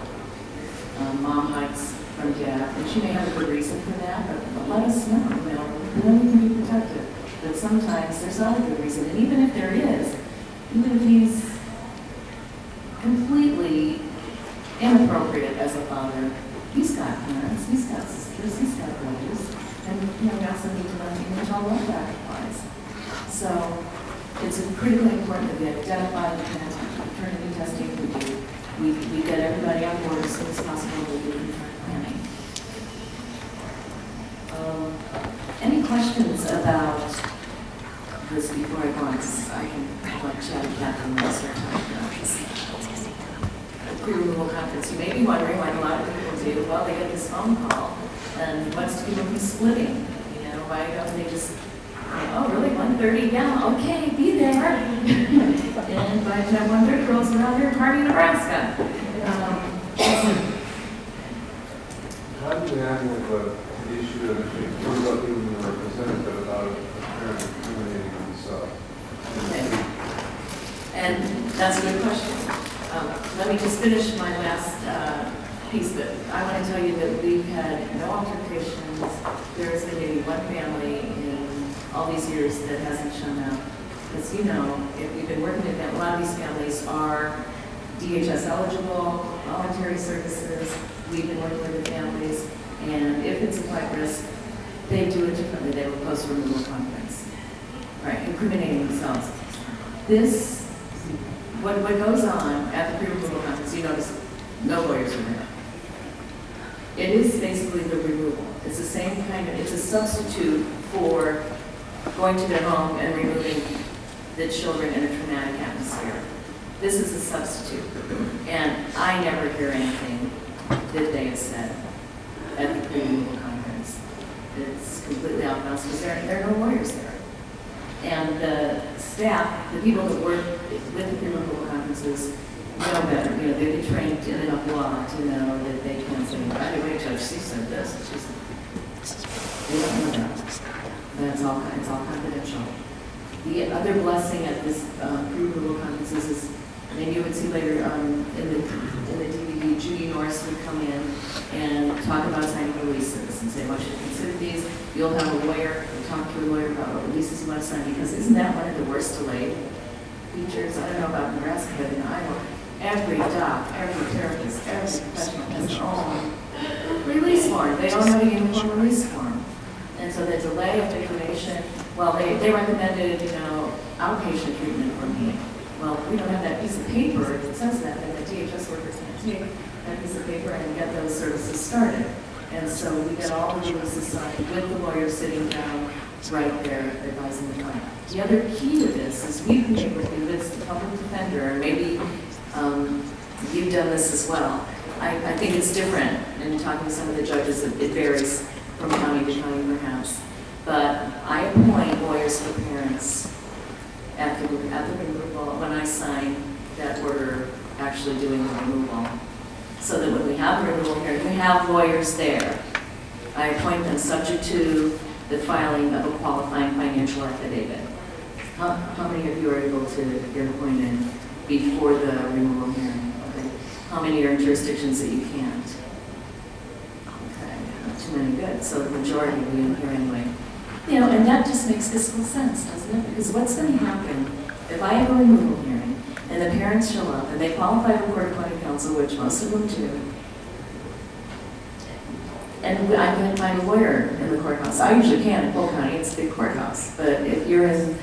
Mom hides from dad, and she may have a good reason for that, but let us know, then we can be protected. But sometimes there's not a good reason, and even if there is, even if he's completely inappropriate as a father, he's got parents, he's got sisters, he's got brothers, and we also need to let him know what that applies. So it's critically important that we identify the parents with paternity testing. We get everybody on board as soon as possible with the planning. Any questions about this before I go on? I can let Chad and Catherine start talking about this. Pre-removal conference. You may be wondering why a lot of people do. Well, they get this phone call, and what's to keep them from splitting? Why don't they just, oh, really, 1:30? Yeah, okay, be there. And by glad to have one of their girls around here in Kearney, Nebraska. How do you handle the issue that it comes up even in the representative about a parent discriminating himself? Okay. And that's a good question. Let me just finish my last piece, but I want to tell you that we've had no altercations. There's been maybe one family in all these years that hasn't shown up. As you know, if we've been working with them, a lot of these families are DHS eligible, voluntary services. We've been working with the families, and if it's a flight risk, they do it differently. They will post removal conference, right, incriminating themselves. This, what goes on at the pre-removal conference, you notice no lawyers are there. It is basically the removal. It's the same kind of, it's a substitute for going to their home and removing the children in a traumatic atmosphere. This is a substitute. And I never hear anything that they have said at the pre-removal conference. It's completely off balance because there are no lawyers there. And the staff, the people that work with the pre-removal conferences, know better. You know, they've been trained in enough law to know that they can't say, by the way, Judge C said this. It's just, they don't know that. It's all confidential. The other blessing at this pre-removal conferences is, maybe you would see later in the DVD, Judy Norris would come in and talk about signing releases and say, I want you to consider these. You'll have a lawyer, you'll talk to a lawyer about what releases you want to sign, because isn't that one of the worst delayed features? I don't know about Nebraska, but in Iowa, every doc, every therapist, every professional has their own release form. They don't have a uniform release form. And so the delay of information, well, they recommended, outpatient treatment for me. Well, we don't have that piece of paper that says that, and the DHS workers can't take that piece of paper and get those services started. And so we get all the releases signed with the lawyer sitting down right there advising the client. The other key to this is we've been able to convince the public defender, and maybe you've done this as well. I think it's different in talking to some of the judges. It varies from county to county perhaps. But I appoint lawyers for parents at the removal when I sign that order actually doing the removal. So that when we have the removal hearing, we have lawyers there. I appoint them subject to the filing of a qualifying financial affidavit. How many of you are able to get appointed before the removal hearing? Okay. How many are in jurisdictions that you can't? Okay, not too many, good. So the majority will be in here anyway. And that just makes fiscal sense, doesn't it? Because what's going to happen if I have a removal hearing and the parents show up and they qualify for court-appointed counsel, which most of them do, and I can find a lawyer in the courthouse. I usually can in Polk County, it's a big courthouse. But if you're in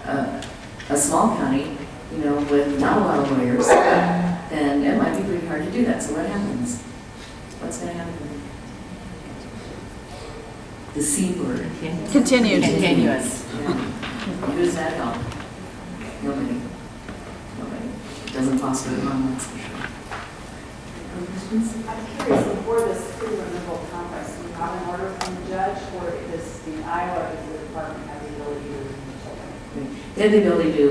a small county, with not a lot of lawyers, then it might be pretty hard to do that. So what happens? What's going to happen? The C word. Continued. Continuous. Yeah. Who does that help? Nobody. It doesn't foster the harm, that's for sure. Other questions? I'm curious, before this pre-removal conference, do you have an order from the judge, or does the Iowa Department have the ability to remove children? They have the ability to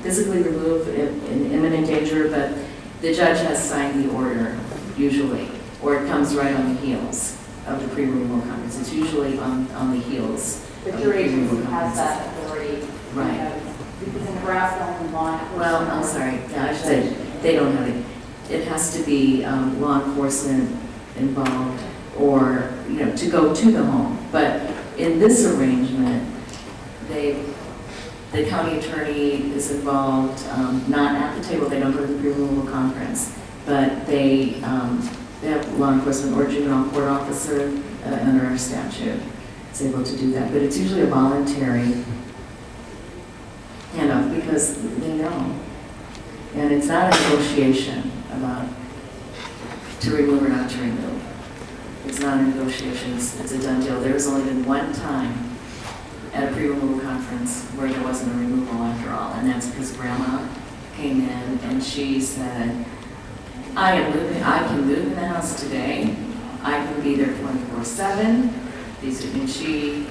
physically remove in imminent danger, but the judge has signed the order, usually, or it comes right on the heels of the pre-removal conference. It's usually on the heels. But your agency has that authority. Right. Because in Nebraska, only law enforcement. Well, I'm sorry. Yeah, I should say they don't have it. It has to be law enforcement involved, or to go to the home. But in this arrangement, the county attorney is involved, not at the table. They don't go to the pre-removal conference, but they have law enforcement or juvenile court officer under our statute is able to do that. But it's usually a voluntary handoff because they know. And it's not a negotiation about to remove or not to remove. It's not a negotiation, it's a done deal. There's only been one time at a pre-removal conference where there wasn't a removal after all, and that's because Grandma came in and she said, I can move in the house today. I can be there 24/7. And she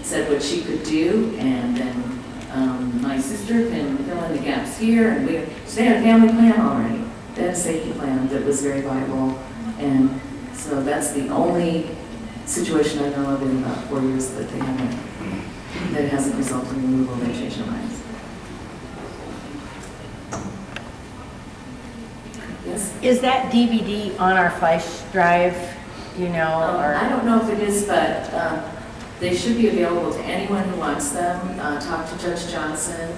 said what she could do, and then my sister can fill in the gaps. last year, and so they had a family plan already. They had a safety plan that was very viable, and so that's the only situation I know of in about 4 years that they haven't, that hasn't resulted in removal. They changed their minds. Yes? Is that DVD on our flash drive, you know, or? I don't know if it is, but they should be available to anyone who wants them. Talk to Judge Johnson,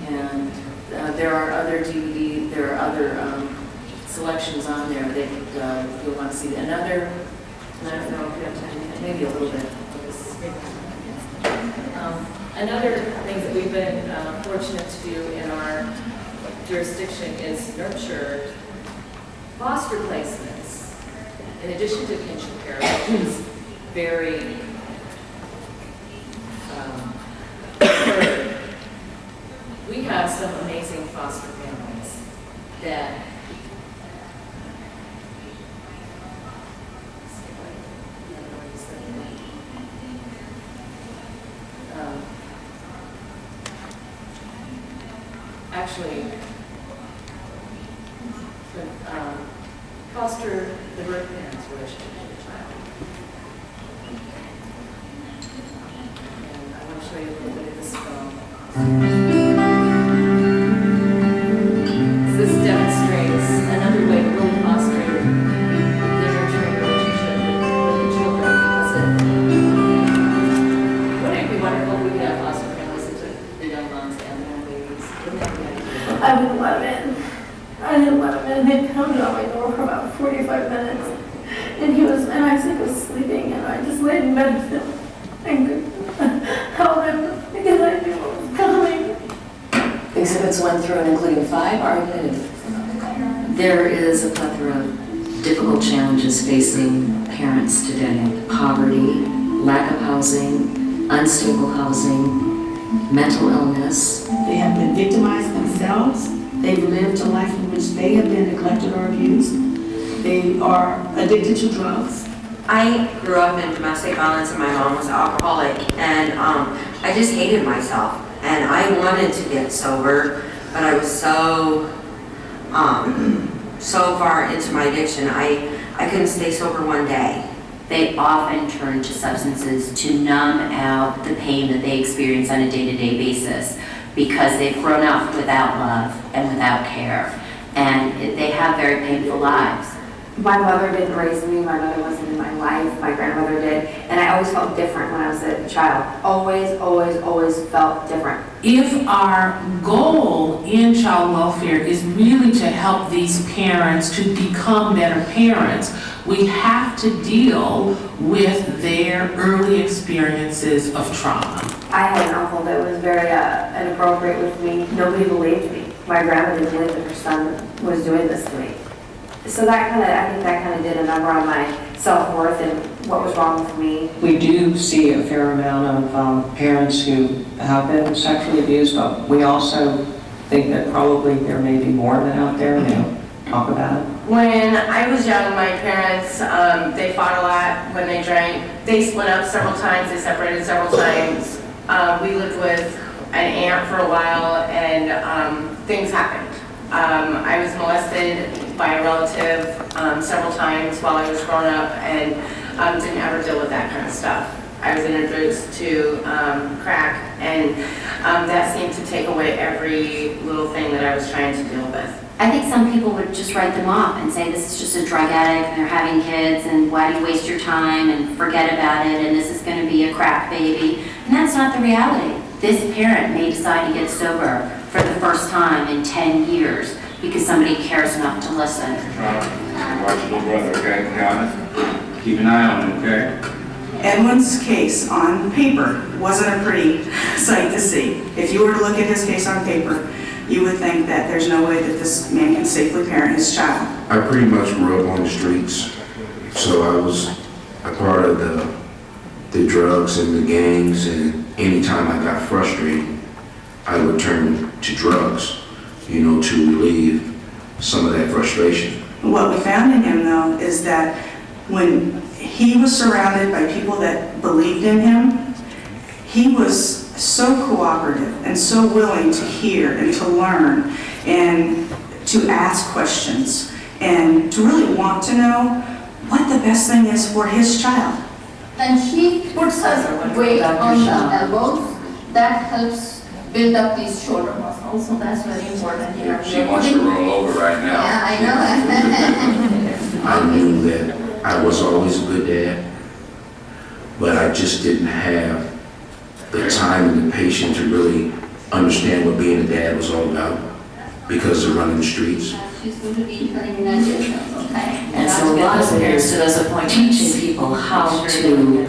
and there are other there are other selections on there that you'll want to see. Another, I don't know if we have time, maybe a little bit of this. Another thing that we've been fortunate to do in our jurisdiction is nurture foster placements in addition to kinship care, which is very we have some amazing foster families that actually foster the birth parents' relationship with the child. And I want to show you a little bit of this film. This demonstrates another way to really foster the nurturing relationship with the children, because wouldn't it be wonderful if we could have foster families that took the young moms and their babies? Wouldn't that be ideal? I wouldn't let him in. I didn't let him in. They pounded on my door for about 45 minutes. And Isaac was sleeping, and I just laid in bed with him and held him because I knew what was coming. Exhibits 1 through and including 5 are admitted. There is a plethora of difficult challenges facing parents today. Poverty, lack of housing, unstable housing, mental illness. They have been victimized themselves. They've lived a life in which they have been neglected or abused. They are addicted to drugs. I grew up in domestic violence and my mom was an alcoholic, and I just hated myself. And I wanted to get sober, but I was so far into my addiction, I couldn't stay sober one day. They often turn to substances to numb out the pain that they experience on a day-to-day basis because they've grown up without love and without care, and they have very painful lives. My mother didn't raise me, my mother wasn't in my life, my grandmother did, and I always felt different when I was a child. Always, always, always felt different. If our goal in child welfare is really to help these parents to become better parents, we have to deal with their early experiences of trauma. I had an uncle that was very inappropriate with me. Nobody believed me. My grandma didn't believe that her son was doing this to me. So I think that kind of did a number on my self-worth and what was wrong with me. We do see a fair amount of parents who have been sexually abused, but we also think that probably there may be more of it out there, and they don't talk about it. When I was young, my parents, they fought a lot when they drank. They split up several times, they separated several times. We lived with an aunt for a while, and things happened. I was molested by a relative several times while I was growing up, and didn't ever deal with that kind of stuff. I was introduced to crack, and that seemed to take away every little thing that I was trying to deal with. I think some people would just write them off and say this is just a drug addict and they're having kids and why do you waste your time and forget about it and this is going to be a crack baby. And that's not the reality. This parent may decide to get sober for the first time in 10 years because somebody cares enough to listen. Watch your little brother, okay? Be honest. Keep an eye on him, okay? Edwin's case on paper wasn't a pretty sight to see. If you were to look at his case on paper, you would think that there's no way that this man can safely parent his child. I pretty much grew up on the streets, so I was a part of the drugs and the gangs, and anytime I got frustrated, I would turn to drugs, you know, to relieve some of that frustration. What we found in him, though, is that when he was surrounded by people that believed in him, he was so cooperative and so willing to hear and to learn and to ask questions and to really want to know what the best thing is for his child. And he puts us weight on the elbows. That helps build up these shoulder muscles, so that's very important here. She wants to roll over right now. Yeah, I know. I knew that I was always a good dad, but I just didn't have the time and the patience to really understand what being a dad was all about because of running the streets. She's going to be her immunization, okay? And so a lot of parents, to this point, teaching people how to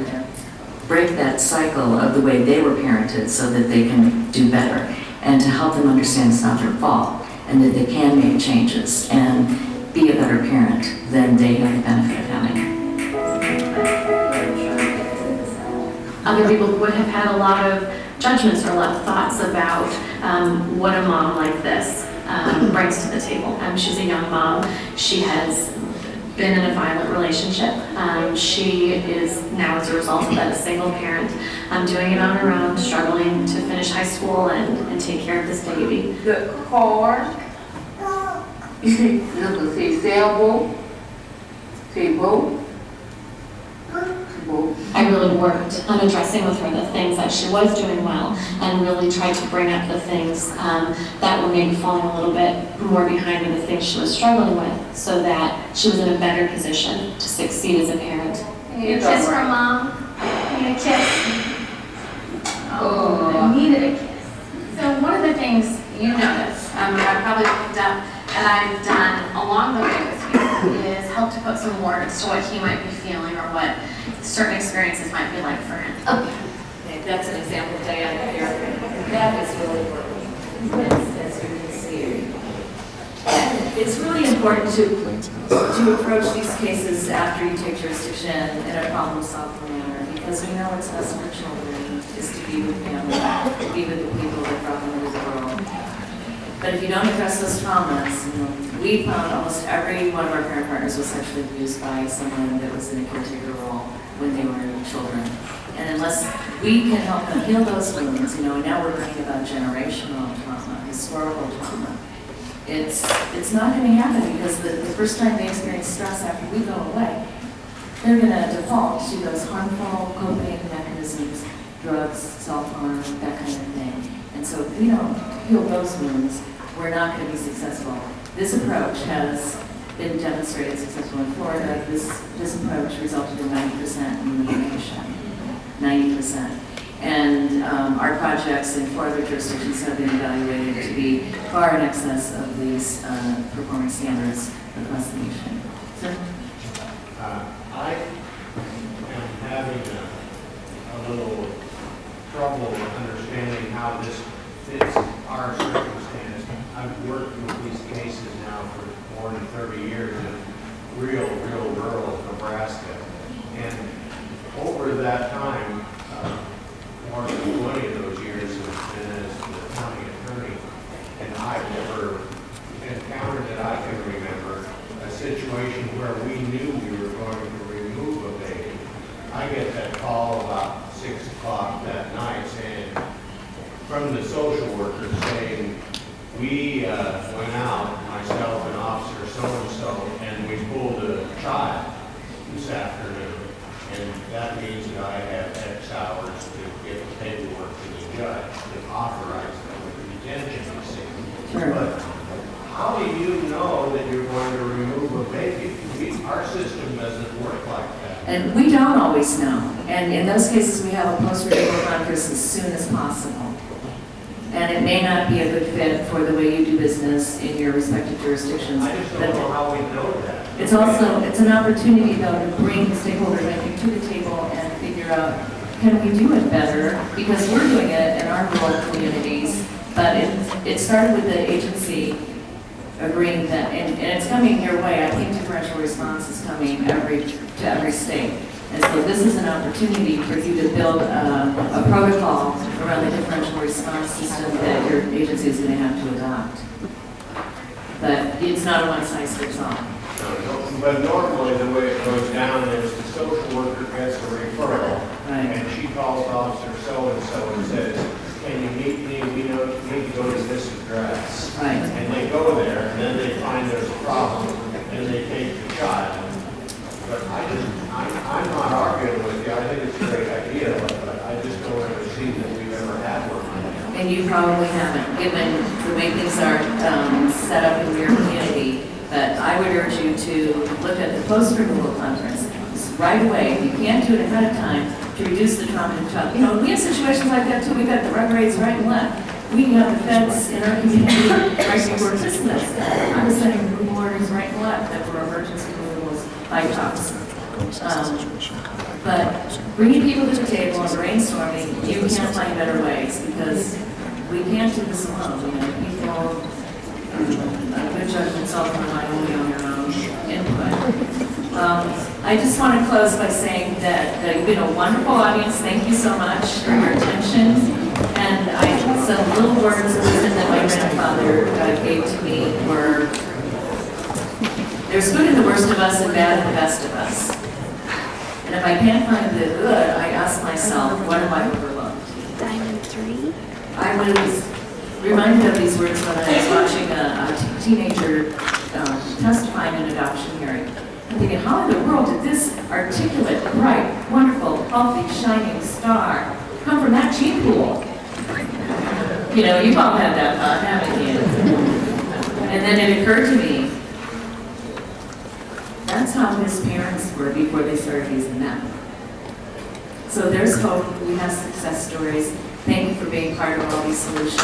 break that cycle of the way they were parented so that they can do better, and to help them understand it's not their fault, and that they can make changes and be a better parent than they have the benefit of having. Other people would have had a lot of judgments or a lot of thoughts about what a mom like this brings to the table. She's a young mom. She has been in a violent relationship. She is now, as a result of that, a single parent, doing it on her own, struggling to finish high school and take care of this baby. The core, look, say sailboat, say boat. I really worked on addressing with her the things that she was doing well and really tried to bring up the things that were maybe falling a little bit more behind in the things she was struggling with so that she was in a better position to succeed as a parent. You kiss her, Mom. You kiss. Oh, I needed a kiss. So one of the things you notice, I probably picked up and I've done along the way with you is help to put some words to what he might be feeling or what certain experiences might be like for him. Okay, that's an example, Diana, here. That is really working, as you can see. It's really important to approach these cases after you take jurisdiction in a problem-solving manner, because we know what's best for children is to be with family, to be with the people that brought them into the world. But if you don't address those traumas, we found almost every one of our parent partners was sexually abused by someone that was in a caretaker role when they were children. And unless we can help them heal those wounds, and now we're learning about generational trauma, historical trauma, it's not going to happen because the first time they experience stress after we go away, they're going to default to those harmful coping mechanisms, drugs, self-harm, that kind of thing. And so if we don't heal those wounds, we're not going to be successful. This approach has been demonstrated successful in Florida. This approach resulted in 90% elimination, 90%. And our projects in 4 other jurisdictions have been evaluated to be far in excess of these performance standards across the nation. Sir? I am having a little trouble understanding how this fits our circumstance. I've worked with these cases now for more than 30 years in real rural Nebraska. And over that time, more than 20 of those years have been as the county attorney, and I've never encountered that I can remember a situation where we knew we were going to remove a baby. I get that call about 6 o'clock that night saying, from the social worker saying, we went out, myself and Officer so-and-so, and we pulled a child this afternoon. And that means that I have X hours to get the paperwork to the judge to authorize them with the detention proceeding. Sure. But how do you know that you're going to remove a baby? Our system doesn't work like that. And we don't always know. And in those cases, we have a post-removal conference as soon as possible. And it may not be a good fit for the way you do business in your respective jurisdictions. I just don't know how we know that. It's an opportunity, though, to bring stakeholders, I think, to the table and figure out, can we do it better? Because we're doing it in our rural communities, but it started with the agency agreeing that, and it's coming your way. I think differential response is coming to every state. And so this is an opportunity for you to build a protocol around the differential response system that your agency is going to have to adopt. But it's not a one-size-fits-all. But normally the way it goes down is the social worker gets a referral, right, and she calls Officer so-and-so and says, need to go to this address. Right. And they go there, and then they find there's a problem, and they take the child. But I'm not arguing with you, I think it's a great idea, but I just don't ever see that we've ever had one. And you probably haven't, given the way things are set up in your community. But I would urge you to look at the post-removal conference right away. If you can't do it ahead of time, to reduce the trauma in the child. You know, we have situations like that too. We've got the rug raids right and left. We have the feds in our community right before Christmas. I was sending removal orders right and left that were emergency removals by cops. But bringing people to the table and brainstorming, you can't find better ways because we can't do this alone. You know, people, a good judgment's often rely only on their own input. I just want to close by saying that you've been a wonderful audience. Thank you so much for your attention. And some little words of wisdom that my grandfather gave to me were, there's good in the worst of us and bad in the best of us. And if I can't find the good, I ask myself, what have I overlooked? Diamond 3. I was reminded of these words when I was watching a teenager testifying in an adoption hearing. I'm thinking, how in the world did this articulate, bright, wonderful, healthy, shining star come from that gene pool? You know, you've all had that thought, haven't you? And then it occurred to me, that's how his parents were before they started using them. So there's hope. We have success stories. Thank you for being part of all these solutions.